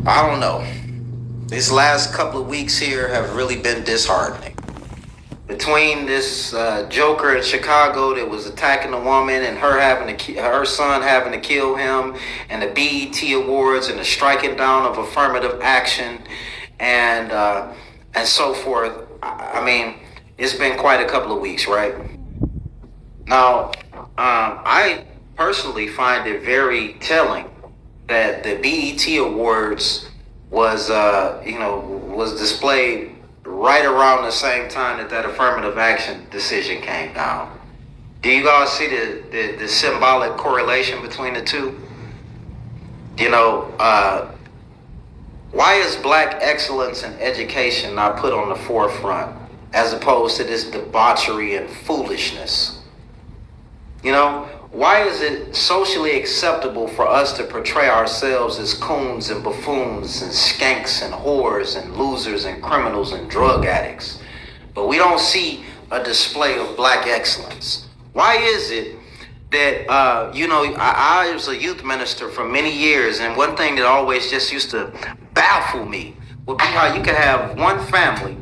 I don't know. These last couple of weeks here have really been disheartening. Between this Joker in Chicago that was attacking a woman and her son having to kill him, and the BET Awards and the striking down of affirmative action, and so forth. I mean, it's been quite a couple of weeks, right? Now, I personally find it very telling that the BET Awards was displayed right around the same time that affirmative action decision came down. Do you guys see the symbolic correlation between the two? You know, why is black excellence in education not put on the forefront as opposed to this debauchery and foolishness? You know, why is it socially acceptable for us to portray ourselves as coons and buffoons and skanks and whores and losers and criminals and drug addicts, but we don't see a display of black excellence? Why is it that, I was a youth minister for many years, and one thing that always just used to baffle me would be how you could have one family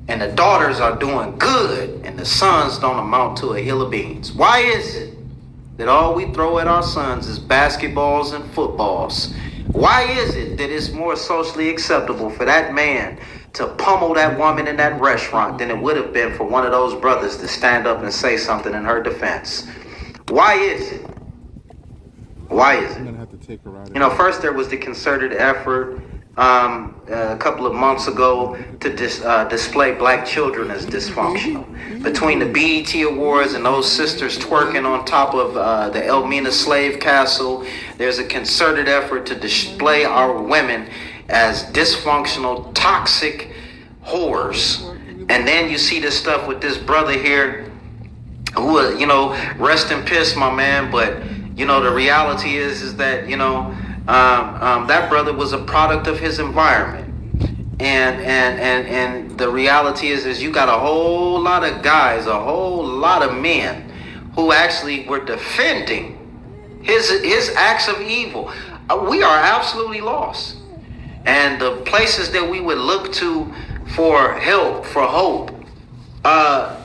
and the daughters are doing good and the sons don't amount to a hill of beans. Why is it that all we throw at our sons is basketballs and footballs? Why is it that it's more socially acceptable for that man to pummel that woman in that restaurant than it would have been for one of those brothers to stand up and say something in her defense? Why is it? Why is it? I'm gonna have to take a ride. First there was the concerted effort a couple of months ago to display black children as dysfunctional. Between the BET Awards and those sisters twerking on top of the Elmina slave castle, there's a concerted effort to display our women as dysfunctional, toxic whores. And then you see this stuff with this brother here who, rest in peace, my man, but, the reality is that, that brother was a product of his environment. And the reality is you got a whole lot of guys, a whole lot of men who actually were defending his acts of evil. We are absolutely lost. And the places that we would look to for help, for hope,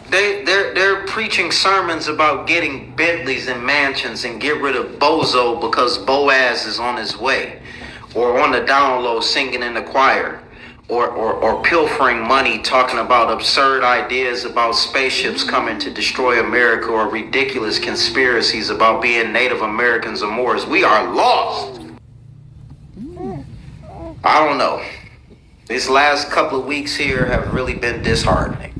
they're preaching sermons about getting Bentleys and mansions and get rid of Bozo because Boaz is on his way, or on the down low singing in the choir, or pilfering money, talking about absurd ideas about spaceships coming to destroy America, or ridiculous conspiracies about being Native Americans or Moors. We are lost. I don't know. These last couple of weeks here have really been disheartening.